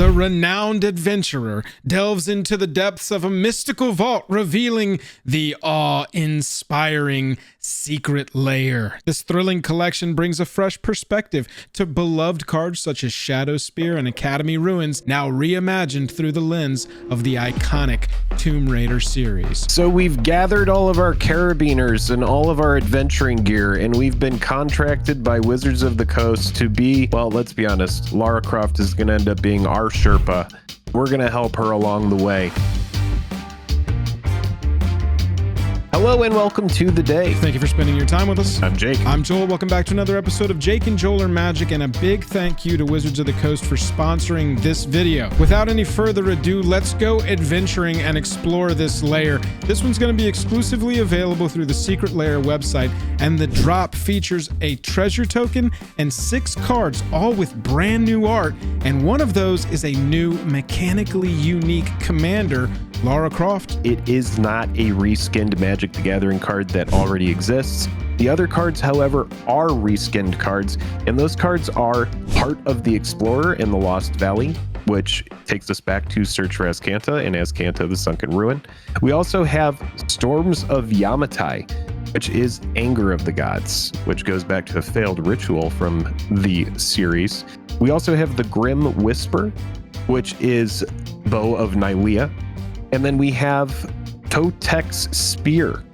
The renowned adventurer delves into the depths of a mystical vault, revealing the awe-inspiring secret lair. This thrilling collection brings a fresh perspective to beloved cards such as Shadowspear and Academy Ruins, now reimagined through the lens of the iconic Tomb Raider series. So we've gathered all of our carabiners and all of our adventuring gear, and we've been contracted by Wizards of the Coast to be, well, let's be honest, Lara Croft is going to end up being our Sherpa. We're going to help her along the way. Hello and welcome to the day. Thank you for spending your time with us. I'm Jake. I'm Joel. Welcome back to another episode of Jake and Joel Are Magic, and a big thank you to Wizards of the Coast for sponsoring this video. Without any further ado, let's go adventuring and explore this lair. This one's going to be exclusively available through the Secret Lair website, and the drop features a treasure token and 6 cards, all with brand new art, and one of those is a new mechanically unique commander, Lara Croft. It is not a reskinned Magic the Gathering card that already exists. The other cards, however, are reskinned cards, and those cards are part of the Explorer in the Lost Valley, which takes us back to Search for Azcanta and Azcanta the Sunken Ruin. We also have Storms of Yamatai, which is Anger of the Gods, which goes back to a failed ritual from the series. We also have the Grim Whisper, which is Bow of Nylea. And then we have Totec's Spear,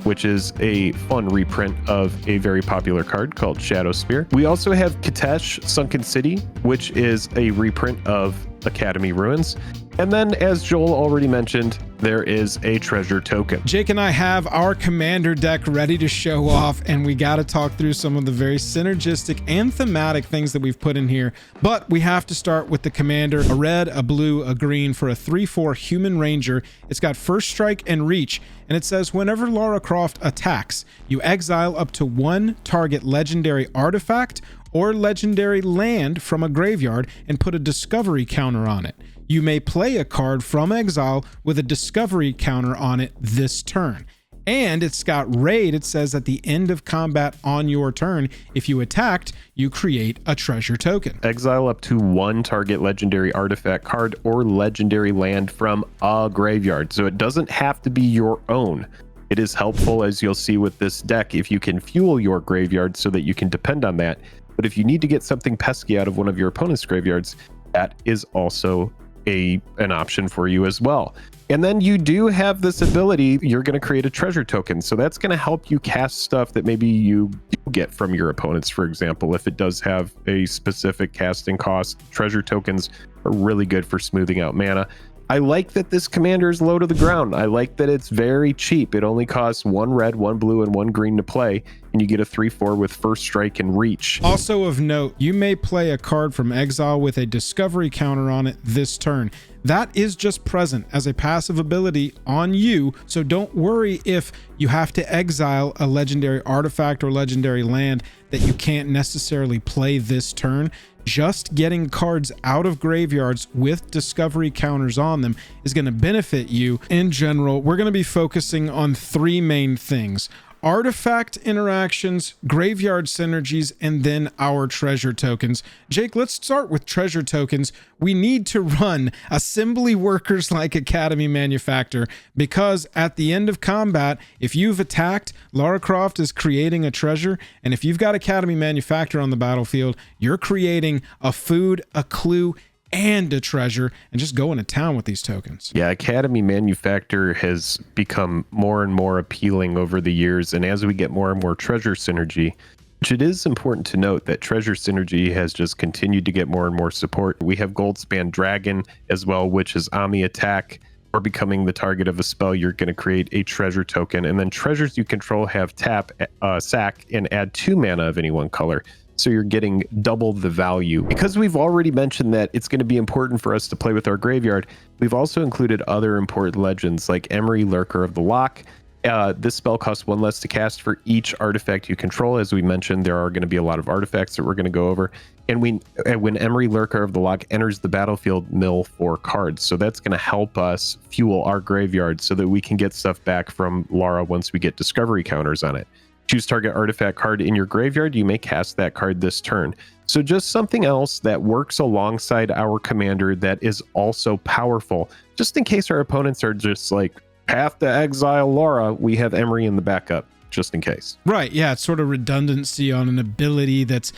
which is a fun reprint of a very popular card called Shadowspear. We also have Kitezh, Sunken City, which is a reprint of Academy Ruins. And then, as Joel already mentioned, there is a treasure token. Jake and I have our commander deck ready to show off, and we got to talk through some of the very synergistic and thematic things that we've put in here. But we have to start with the commander, a red, a blue, a green for a 3/4 human ranger. It's got first strike and reach, and it says whenever Lara Croft attacks, you exile up to 1 target legendary artifact or legendary land from a graveyard and put a discovery counter on it. You may play a card from exile with a discovery counter on it this turn. And it's got raid. It says at the end of combat on your turn, if you attacked, you create a treasure token. Exile up to 1 target legendary artifact card or legendary land from a graveyard. So it doesn't have to be your own. It is helpful, as you'll see with this deck, if you can fuel your graveyard so that you can depend on that. But if you need to get something pesky out of one of your opponent's graveyards, that is also an option for you as well. And then you do have this ability, you're going to create a treasure token. So that's going to help you cast stuff that maybe you get from your opponents. For example, if it does have a specific casting cost, treasure tokens are really good for smoothing out mana. I like that this commander is low to the ground. I like that it's very cheap. It only costs 1 red, 1 blue, and 1 green to play, and you get a 3/4 with first strike and reach. Also of note, you may play a card from exile with a discovery counter on it this turn. That is just present as a passive ability on you, so don't worry if you have to exile a legendary artifact or legendary land that you can't necessarily play this turn. Just getting cards out of graveyards with discovery counters on them is going to benefit you. In general, we're going to be focusing on 3 main things: artifact interactions, graveyard synergies, and then our treasure tokens. Jake, let's start with treasure tokens. We need to run assembly workers like Academy Manufactor, because at the end of combat, if you've attacked, Lara Croft is creating a treasure, and if you've got Academy Manufactor on the battlefield, you're creating a food, a clue, and a treasure, and just going to town with these tokens. Yeah, Academy Manufactor has become more and more appealing over the years, and as we get more and more treasure synergy, which it is important to note that treasure synergy has just continued to get more and more support. We have Goldspan Dragon as well, which is on the attack or becoming the target of a spell, you're going to create a treasure token, and then treasures you control have tap, sack, and add 2 mana of any one color. So you're getting double the value. Because we've already mentioned that it's going to be important for us to play with our graveyard, we've also included other important legends like Emery, Lurker of the Lock. This spell costs 1 less to cast for each artifact you control. As we mentioned, there are going to be a lot of artifacts that we're going to go over. And when Emery, Lurker of the Lock enters the battlefield, mill 4 cards. So that's going to help us fuel our graveyard so that we can get stuff back from Lara once we get discovery counters on it. Choose target artifact card in your graveyard. You may cast that card this turn. So just something else that works alongside our commander that is also powerful. Just in case our opponents are just like, path to exile Lara, we have Emery in the backup, just in case. Right, yeah, it's sort of redundancy on an ability that's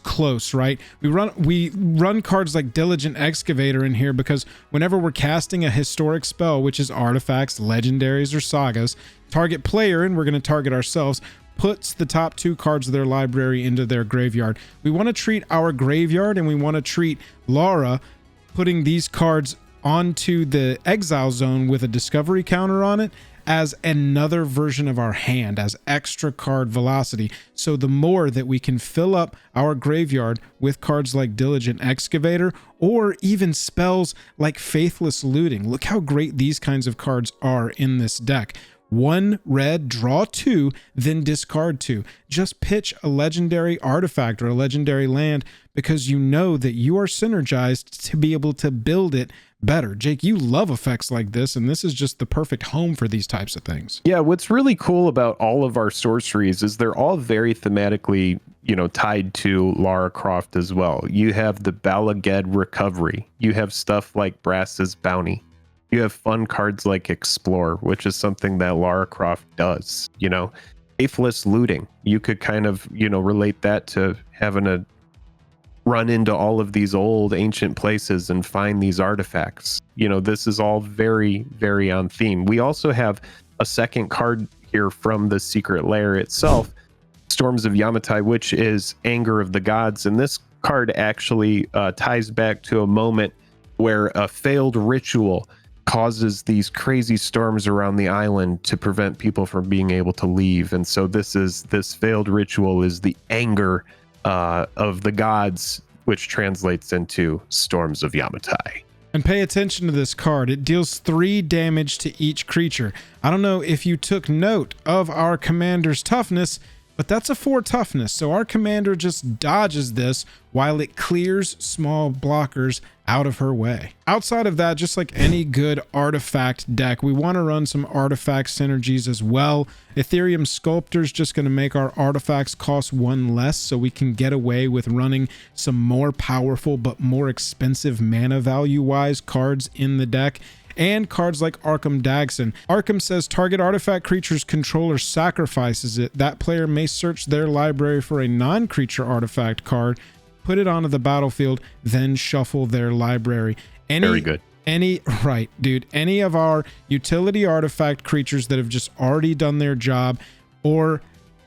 close, right? We run cards like Diligent Excavator in here because whenever we're casting a historic spell, which is artifacts, legendaries, or sagas, target player, and we're going to target ourselves, puts the top 2 cards of their library into their graveyard. We want to treat our graveyard, and we want to treat Lara putting these cards onto the exile zone with a discovery counter on it as another version of our hand, as extra card velocity. So the more that we can fill up our graveyard with cards like Diligent Excavator, or even spells like Faithless Looting. Look how great these kinds of cards are in this deck. 1 red, draw 2, then discard 2. Just pitch a legendary artifact or a legendary land because you know that you are synergized to be able to build it better. Jake, you love effects like this, and this is just the perfect home for these types of things. Yeah, what's really cool about all of our sorceries is they're all very thematically, tied to Lara Croft as well. You have the Balaged Recovery. You have stuff like Brass's Bounty. You have fun cards like Explore, which is something that Lara Croft does. Faithless Looting. You could kind of, relate that to having to run into all of these old ancient places and find these artifacts. This is all very, very on theme. We also have a second card here from the Secret Lair itself, Storms of Yamatai, which is Anger of the Gods. And this card actually ties back to a moment where a failed ritual causes these crazy storms around the island to prevent people from being able to leave. And so this failed ritual is the anger of the gods, which translates into Storms of Yamatai. And pay attention to this card. It deals 3 damage to each creature. I don't know if you took note of our commander's toughness, but that's a 4 toughness. So our commander just dodges this while it clears small blockers out of her way. Outside of that, just like any good artifact deck, we want to run some artifact synergies as well. Ethereum Sculptor's just going to make our artifacts cost 1 less, so we can get away with running some more powerful but more expensive mana value-wise cards in the deck. And cards like Arkham Dagson. Arkham says target artifact creature's controller sacrifices it. That player may search their library for a non-creature artifact card, put it onto the battlefield, then shuffle their library. Very good. Right, dude. Any of our utility artifact creatures that have just already done their job, or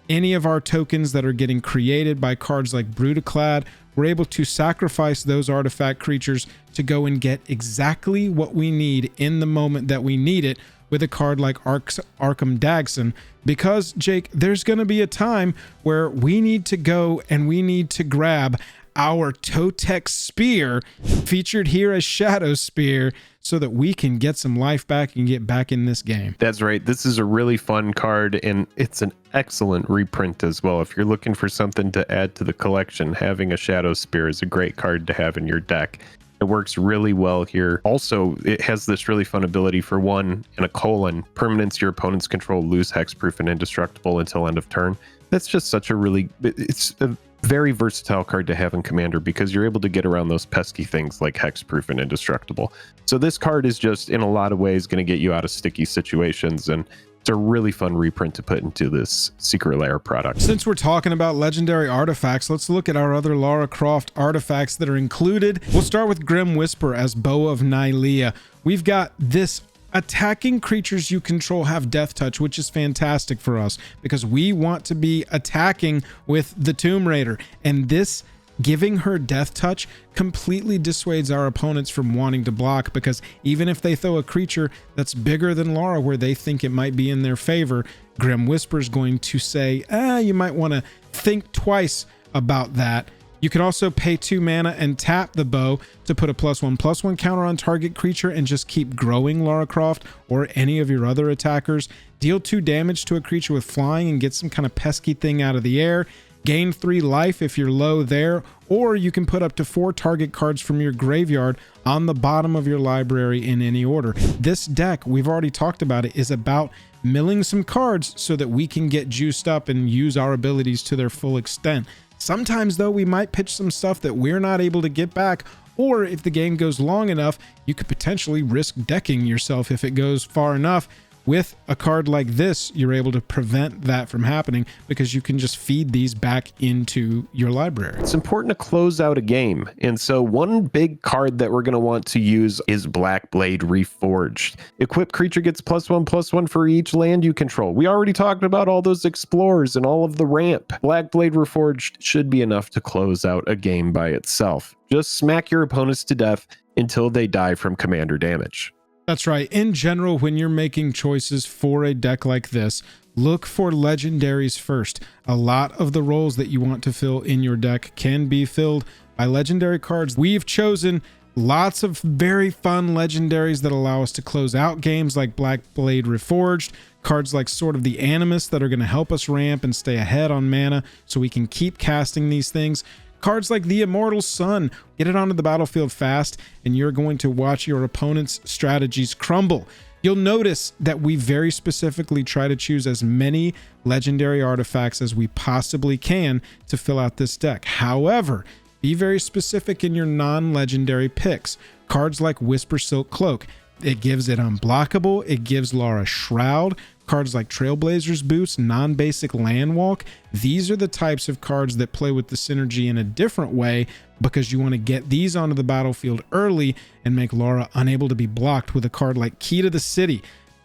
any of our tokens that are getting created by cards like Brutaclad, we're able to sacrifice those artifact creatures to go and get exactly what we need in the moment that we need it with a card like Arkham Dagson. Because, Jake, there's going to be a time where we need to go and we need to grab our Totec Spear, featured here as Shadowspear, so that we can get some life back and get back in this game. That's right. This is a really fun card, and it's an excellent reprint as well. If you're looking for something to add to the collection, having a Shadowspear is a great card to have in your deck. It works really well here. Also, it has this really fun ability for 1 and a colon. Permanents your opponents control lose hexproof and indestructible until end of turn. That's just such a it's a very versatile card to have in Commander because you're able to get around those pesky things like hexproof and indestructible. So this card is just, in a lot of ways, going to get you out of sticky situations, and it's a really fun reprint to put into this Secret Lair product. Since we're talking about legendary artifacts, let's look at our other Lara Croft artifacts that are included. We'll start with Grim Whisper as Bow of Nylea. We've got this attacking creatures you control have death touch, which is fantastic for us because we want to be attacking with the Tomb Raider, and this giving her death touch completely dissuades our opponents from wanting to block, because even if they throw a creature that's bigger than Lara where they think it might be in their favor, Grim Whisper is going to say, you might want to think twice about that. You can also pay 2 mana and tap the bow to put a +1/+1 counter on target creature and just keep growing Lara Croft or any of your other attackers. Deal 2 damage to a creature with flying and get some kind of pesky thing out of the air. gain 3 life if you're low there, or you can put up to 4 target cards from your graveyard on the bottom of your library in any order. This deck, we've already talked about it, is about milling some cards so that we can get juiced up and use our abilities to their full extent. Sometimes though, we might pitch some stuff that we're not able to get back, or if the game goes long enough, you could potentially risk decking yourself if it goes far enough. With a card like this, you're able to prevent that from happening because you can just feed these back into your library. It's important to close out a game. And so one big card that we're going to want to use is Blackblade Reforged. Equipped creature gets +1/+1 for each land you control. We already talked about all those explorers and all of the ramp. Blackblade Reforged should be enough to close out a game by itself. Just smack your opponents to death until they die from commander damage. That's right. In general, when you're making choices for a deck like this, look for legendaries first. A lot of the roles that you want to fill in your deck can be filled by legendary cards. We've chosen lots of very fun legendaries that allow us to close out games like Blackblade Reforged, cards like Sword of the Animus that are going to help us ramp and stay ahead on mana so we can keep casting these things. Cards like the Immortal Sun, get it onto the battlefield fast, and you're going to watch your opponent's strategies crumble. You'll notice that we very specifically try to choose as many legendary artifacts as we possibly can to fill out this deck. However, be very specific in your non-legendary picks. Cards like Whisper Silk Cloak, it gives it unblockable, it gives Lara Shroud. Cards like Trailblazer's Boots, non-basic land walk. These are the types of cards that play with the synergy in a different way because you want to get these onto the battlefield early and make Lara unable to be blocked with a card like Key to the City.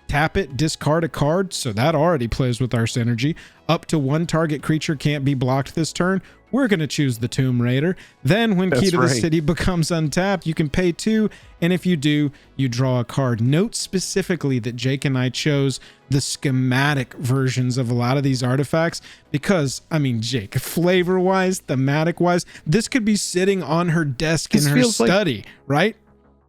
Tap it, discard a card, so that already plays with our synergy. Up to 1 target creature can't be blocked this turn. We're going to choose the Tomb Raider. Then when Key to the City becomes untapped, you can pay 2, and if you do, you draw a card. Note specifically that Jake and I chose the schematic versions of a lot of these artifacts because, I mean, Jake, flavor-wise, thematic-wise, this could be sitting on her desk in her study, right?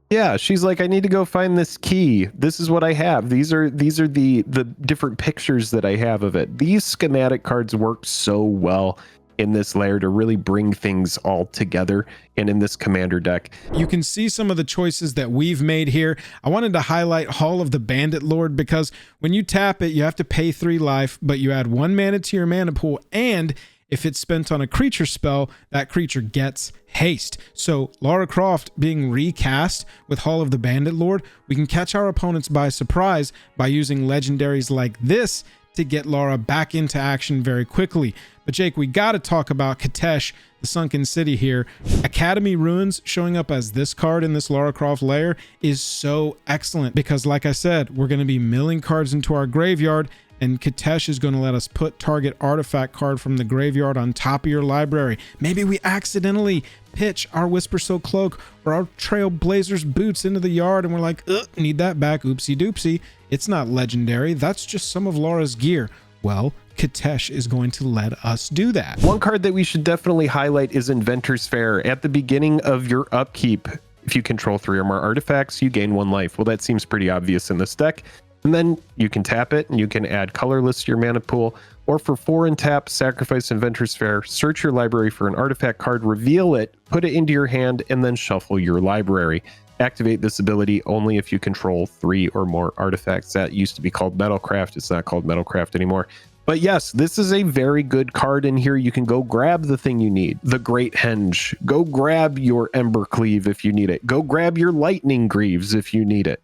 Yeah, she's like, I need to go find this key. This is what I have. These are the different pictures that I have of it. These schematic cards work so well in this layer to really bring things all together and in this commander deck. You can see some of the choices that we've made here. I wanted to highlight Hall of the Bandit Lord because when you tap it, you have to pay 3 life, but you add 1 mana to your mana pool, and if it's spent on a creature spell, that creature gets haste. So Lara Croft being recast with Hall of the Bandit Lord, we can catch our opponents by surprise by using legendaries like this to get Lara back into action very quickly. But Jake, we got to talk about Kitezh, the Sunken City here. Academy Ruins showing up as this card in this Lara Croft layer is so excellent because, like I said, we're going to be milling cards into our graveyard, and Kitezh is going to let us put target artifact card from the graveyard on top of your library. Maybe we accidentally pitch our Whisper Silk Cloak or our Trailblazer's Boots into the yard and we're like, need that back, oopsie doopsie. It's not legendary, that's just some of Lara's gear. Well, Kitezh is going to let us do that. One card that we should definitely highlight is Inventor's Fair. At the beginning of your upkeep, if you control 3 or more artifacts, you gain 1 life. Well, that seems pretty obvious in this deck. And then you can tap it and you can add colorless to your mana pool, or for 4 and tap, sacrifice Inventor's Fair, search your library for an artifact card, reveal it, put it into your hand, and then shuffle your library. Activate this ability only if you control 3 or more artifacts. That used to be called Metalcraft. It's not called Metalcraft anymore. But yes, this is a very good card in here. You can go grab the thing you need. The Great Henge. Go grab your Ember Cleave if you need it. Go grab your Lightning Greaves if you need it.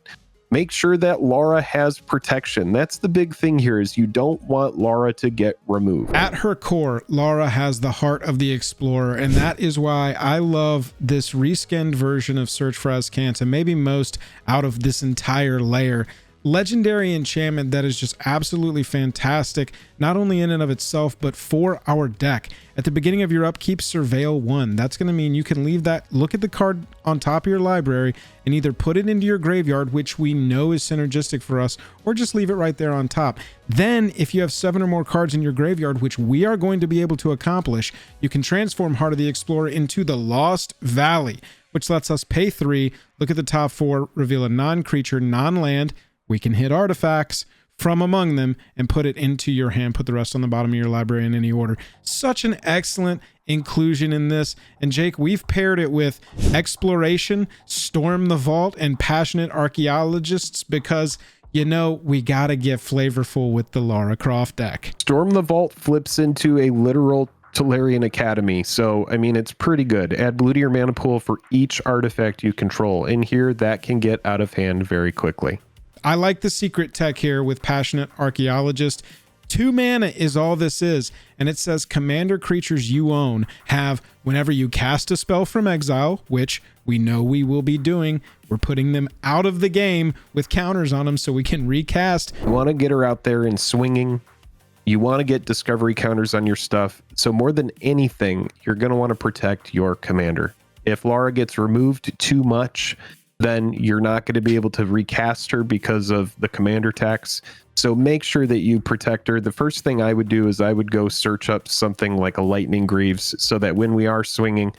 Make sure that Lara has protection. That's the big thing here, is you don't want Lara to get removed. At her core, Lara has the heart of the explorer, and that is why I love this reskinned version of Search for Azcanta, maybe most out of this entire layer. Legendary enchantment that is just absolutely fantastic, not only in and of itself, but for our deck. At the beginning of your upkeep, Surveil 1. That's going to mean you can leave that, look at the card on top of your library, and either put it into your graveyard, which we know is synergistic for us, or just leave it right there on top. Then, if you have 7 or more cards in your graveyard, which we are going to be able to accomplish, you can transform Heart of the Explorer into the Lost Valley, which lets us pay 3, look at the top 4, reveal a non-creature, non-land. We can hit artifacts from among them and put it into your hand. Put the rest on the bottom of your library in any order. Such an excellent inclusion in this. And Jake, we've paired it with Exploration, Storm the Vault, and Passionate Archaeologists because, you know, we gotta get flavorful with the Lara Croft deck. Storm the Vault flips into a literal Tolarian Academy, so I mean, it's pretty good. Add blue to your mana pool for each artifact you control. In here, that can get out of hand very quickly. I like the secret tech here with Passionate Archaeologist. 2 mana is all this is, and it says commander creatures you own have, whenever you cast a spell from exile, which we know we will be doing, we're putting them out of the game with counters on them so we can recast. You want to get her out there and swinging. You want to get discovery counters on your stuff. So more than anything, you're going to want to protect your commander. If Lara gets removed too much, then you're not going to be able to recast her because of the commander tax. So make sure that you protect her. The first thing I would do is I would go search up something like a Lightning Greaves so that when we are swinging,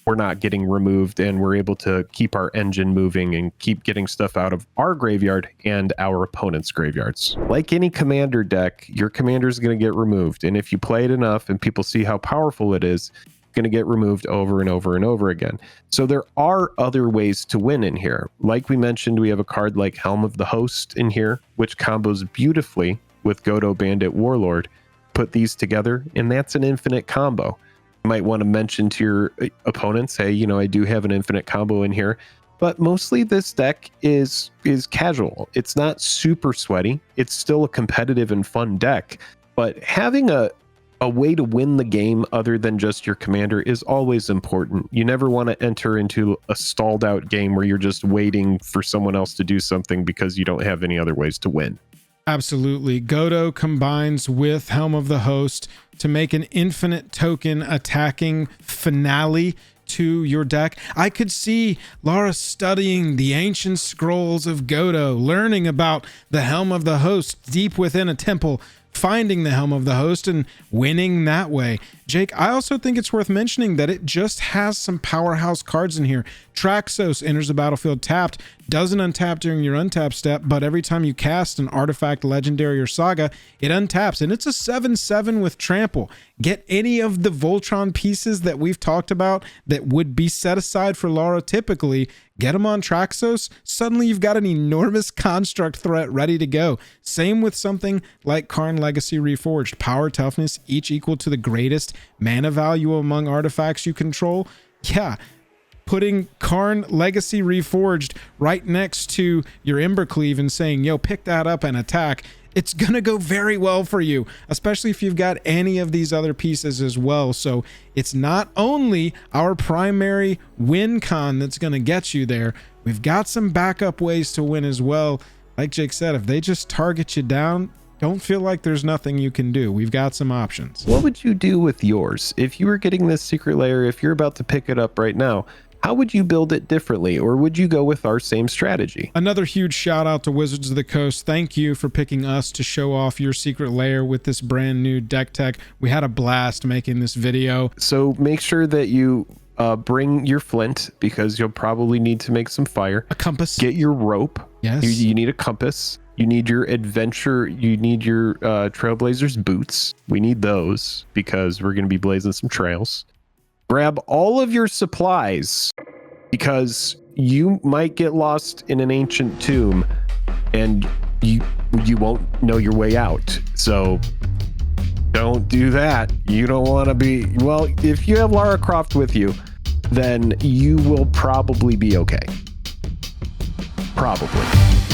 we're not getting removed and we're able to keep our engine moving and keep getting stuff out of our graveyard and our opponent's graveyards. Like any commander deck, your commander is going to get removed. And if you play it enough and people see how powerful it is, going to get removed over and over and over again. So there are other ways to win in here. Like we mentioned, we have a card like Helm of the Host in here, which combos beautifully with Godo Bandit Warlord. Put these together, and that's an infinite combo. You might want to mention to your opponents, hey, you know, I do have an infinite combo in here. But mostly this deck is casual. It's not super sweaty. It's still a competitive and fun deck. But having a way to win the game other than just your commander is always important. You never want to enter into a stalled out game where you're just waiting for someone else to do something because you don't have any other ways to win. Absolutely. Godo combines with Helm of the Host to make an infinite token attacking finale to your deck. I could see Lara studying the ancient scrolls of Godo, learning about the Helm of the Host deep within a temple, finding the Helm of the Host and winning that way. Jake, I also think it's worth mentioning that it just has some powerhouse cards in here. Traxos enters the battlefield tapped, doesn't untap during your untap step, but every time you cast an artifact, legendary, or saga, it untaps, and it's a 7/7 with trample. Get any of the Voltron pieces that we've talked about that would be set aside for Lara typically, get them on Traxos, suddenly you've got an enormous construct threat ready to go. Same with something like Karn Legacy Reforged. Power, toughness, each equal to the greatest mana value among artifacts you control. Yeah, putting Karn Legacy Reforged right next to your Embercleave and saying, yo, pick that up and attack, it's gonna go very well for you, especially if you've got any of these other pieces as well. So it's not only our primary win con that's gonna get you there, we've got some backup ways to win as well. Like Jake said, if they just target you down, don't feel like there's nothing you can do. We've got some options. What would you do with yours? If you were getting this secret layer, if you're about to pick it up right now, how would you build it differently, or would you go with our same strategy? Another huge shout out to Wizards of the Coast. Thank you for picking us to show off your secret layer with this brand new deck tech. We had a blast making this video. So make sure that you bring your flint, because you'll probably need to make some fire. A compass. Get your rope. Yes. You need a compass. You need your adventure. You need your Trailblazers boots. We need those because we're going to be blazing some trails. Grab all of your supplies because you might get lost in an ancient tomb and you won't know your way out. So don't do that. You don't want to be, well, if you have Lara Croft with you, then you will probably be okay. Probably.